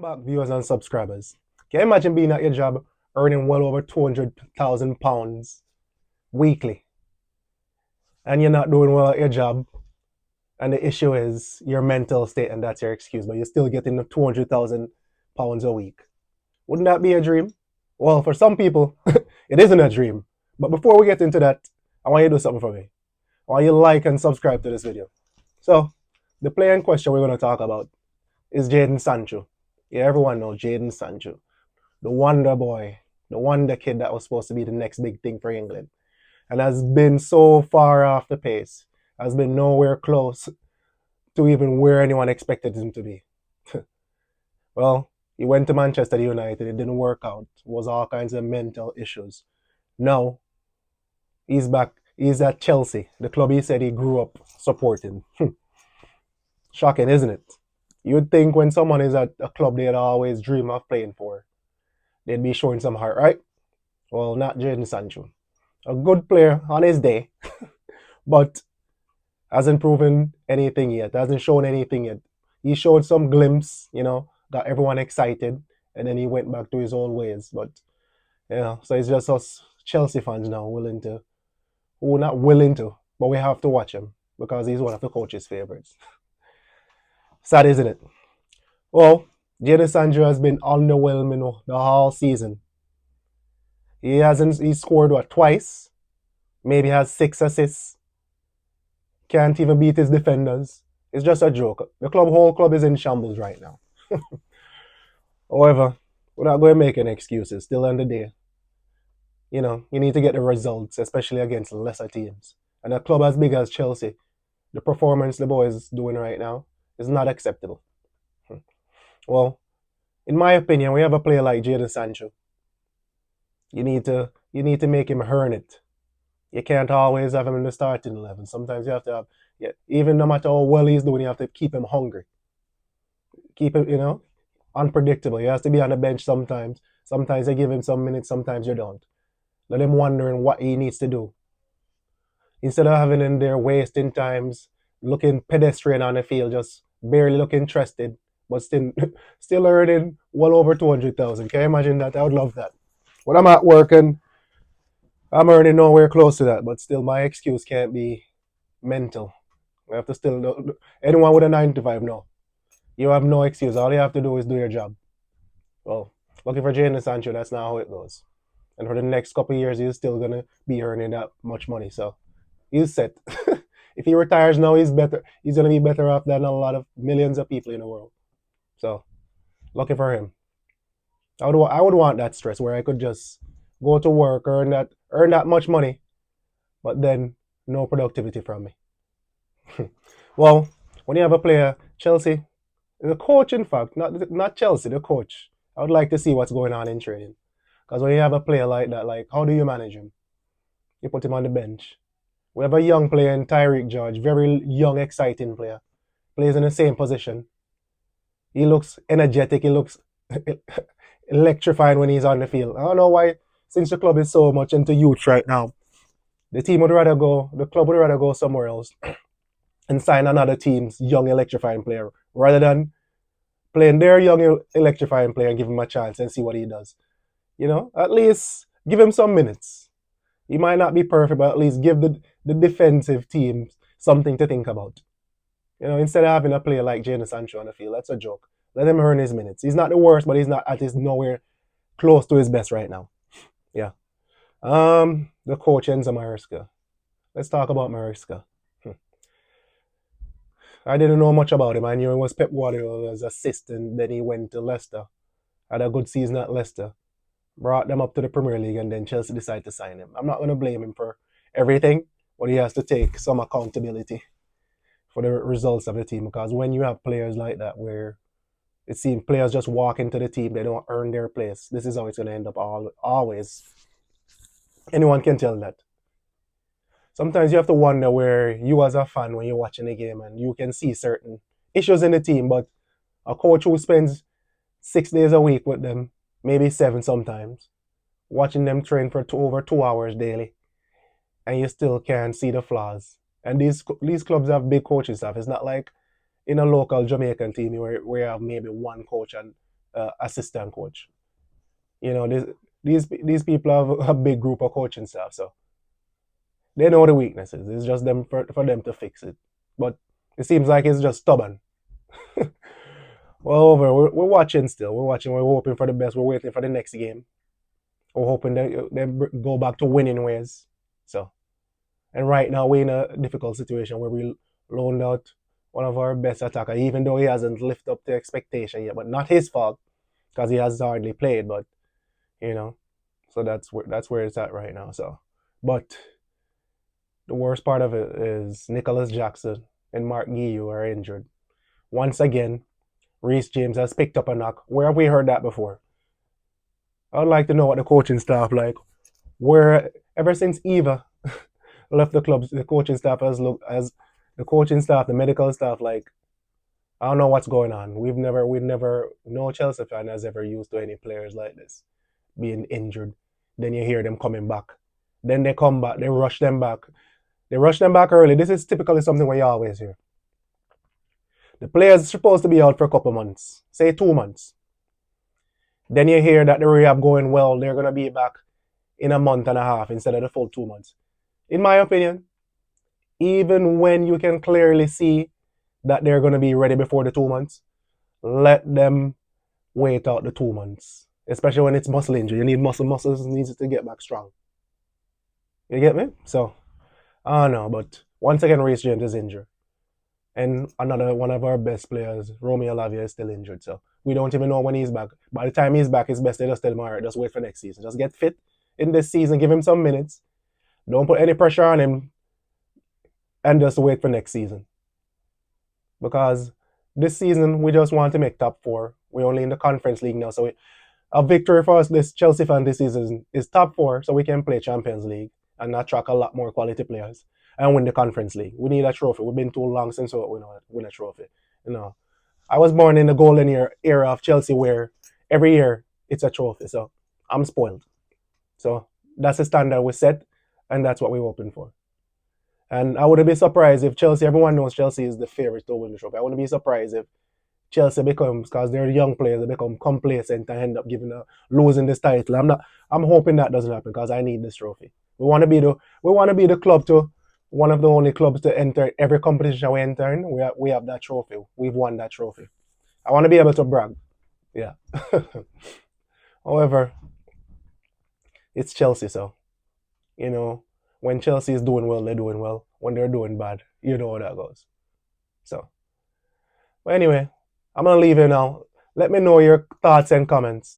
Welcome back, viewers and subscribers. Can you imagine being at your job earning well over £200,000 weekly and you're not doing well at your job? And the issue is your mental state, and that's your excuse, but you're still getting the £200,000 a week. Wouldn't that be a dream? Well, for some people, it isn't a dream. But before we get into that, I want you to do something for me. I want you to like and subscribe to this video. So, the player in question we're going to talk about is Jadon Sancho. Yeah, everyone knows Jadon Sancho, the wonder boy, the wonder kid that was supposed to be the next big thing for England, and has been so far off the pace, has been nowhere close to even where anyone expected him to be. Well, he went to Manchester United, it didn't work out, it was all kinds of mental issues. Now, he's back, he's at Chelsea, the club he said he grew up supporting. Shocking, isn't it? You'd think when someone is at a club they'd always dream of playing for, they'd be showing some heart, right? Well, not Jadon Sancho. A good player on his day, but hasn't proven anything yet, hasn't shown anything yet. He showed some glimpse, got everyone excited, and then he went back to his old ways. But, so it's just us Chelsea fans now not willing to, but we have to watch him because he's one of the coach's favorites. Sad, isn't it? Well, Jadon Sancho has been underwhelming the whole season. He scored twice, maybe has 6 assists, can't even beat his defenders. It's just a joke. The whole club is in shambles right now. However, we're not going to make any excuses. Still end the day, you need to get the results, especially against lesser teams. And a club as big as Chelsea, the performance the boys doing right now is not acceptable. Well, in my opinion, we have a player like Jadon Sancho. You need to make him earn it. You can't always have him in the starting 11. Sometimes you have to have, even no matter how well he's doing, you have to keep him hungry. Keep him, unpredictable. He has to be on the bench sometimes. Sometimes you give him some minutes, sometimes you don't. Let him wondering what he needs to do. Instead of having him there wasting times, looking pedestrian on the field, just barely look interested, but still earning well over 200,000. Can you imagine that? I would love that. When I'm at work and I'm earning nowhere close to that, but still my excuse can't be mental. I have to still, anyone with a 9 to 5, no. You have no excuse. All you have to do is do your job. Well, looking for Jadon Sancho, that's not how it goes. And for the next couple of years, he's still going to be earning that much money. So he's set. If he retires now, he's better. He's going to be better off than a lot of millions of people in the world. So lucky for him. I would want that stress where I could just go to work, earn that much money, but then no productivity from me. Well, when you have a player, Chelsea, the coach, in fact, not Chelsea, the coach. I would like to see what's going on in training. Because when you have a player like that, like, how do you manage him? You put him on the bench. We have a young player in Tyreek George, very young, exciting player. Plays in the same position. He looks energetic. He looks electrifying when he's on the field. I don't know why, since the club is so much into youth right now, the club would rather go somewhere else and sign another team's young electrifying player rather than playing their young electrifying player and give him a chance and see what he does. At least give him some minutes. He might not be perfect, but at least give the defensive team something to think about. Instead of having a player like Jadon Sancho on the field, that's a joke. Let him earn his minutes. He's not the worst, but he's not at his nowhere close to his best right now. Yeah. The coach Enzo Maresca. Let's talk about Maresca. I didn't know much about him. I knew he was Pep Guardiola's assistant. Then he went to Leicester. Had a good season at Leicester. Brought them up to the Premier League, and then Chelsea decided to sign him. I'm not going to blame him for everything, but he has to take some accountability for the results of the team, because when you have players like that where it seems players just walk into the team, they don't earn their place, this is how it's going to end up always. Anyone can tell that. Sometimes you have to wonder where you as a fan, when you're watching a game and you can see certain issues in the team, but a coach who spends 6 days a week with them, maybe 7 sometimes, watching them train for over 2 hours daily, and you still can't see the flaws. And these clubs have big coaching staff. It's not like in a local Jamaican team where you have maybe one coach and assistant coach. You know, these people have a big group of coaching staff, so they know the weaknesses. It's just them for them to fix it. But it seems like it's just stubborn. Well, we're watching still. We're watching. We're hoping for the best. We're waiting for the next game. We're hoping they go back to winning ways. So, and right now we're in a difficult situation where we loaned out one of our best attacker, even though he hasn't lived up to expectation yet. But not his fault because he has hardly played. But you know, so that's where it's at right now. So, but the worst part of it is Nicholas Jackson and Mark Guiu are injured. Once again, Reece James has picked up a knock. Where have we heard that before? I would like to know what the coaching staff like. Where ever since Eva left the club, the coaching staff has looked as the coaching staff, the medical staff, like I don't know what's going on. We've never, no Chelsea fan has ever used to any players like this being injured. Then you hear them coming back. Then they come back, they rush them back. They rush them back early. This is typically something we always hear. The player's supposed to be out for a couple months, say 2 months. Then you hear that the rehab going well, they're gonna be back in a month and a half instead of the full 2 months. In my opinion, even when you can clearly see that they're gonna be ready before the 2 months, let them wait out the 2 months. Especially when it's muscle injury. You need muscles needs to get back strong. You get me? So I don't know, but once again Reece James is injured. And another one of our best players, Romeo Lavia, is still injured. So we don't even know when he's back. By the time he's back, it's best to just tell him, all right, just wait for next season. Just get fit in this season, give him some minutes. Don't put any pressure on him and just wait for next season. Because this season, we just want to make top four. We're only in the Conference League now. So a victory for us, this Chelsea fan this season, is top four so we can play Champions League and attract a lot more quality players and win the Conference League. We need a trophy. We've been too long since we win a trophy. You know, I was born in the golden era of Chelsea where every year it's a trophy. So I'm spoiled. So that's the standard we set, and that's what we're hoping for. And I wouldn't be surprised if Chelsea, everyone knows Chelsea is the favorite to win the trophy. I wouldn't be surprised if Chelsea becomes, because they're young players, they become complacent and end up losing this title. I'm hoping that doesn't happen because I need this trophy. We want to be the club to one of the only clubs to enter every competition we enter in. We have that trophy. We've won that trophy. I want to be able to brag. Yeah. However, it's Chelsea, so you know when Chelsea is doing well, they're doing well. When they're doing bad, you know how that goes. So, but anyway, I'm gonna leave you now. Let me know your thoughts and comments.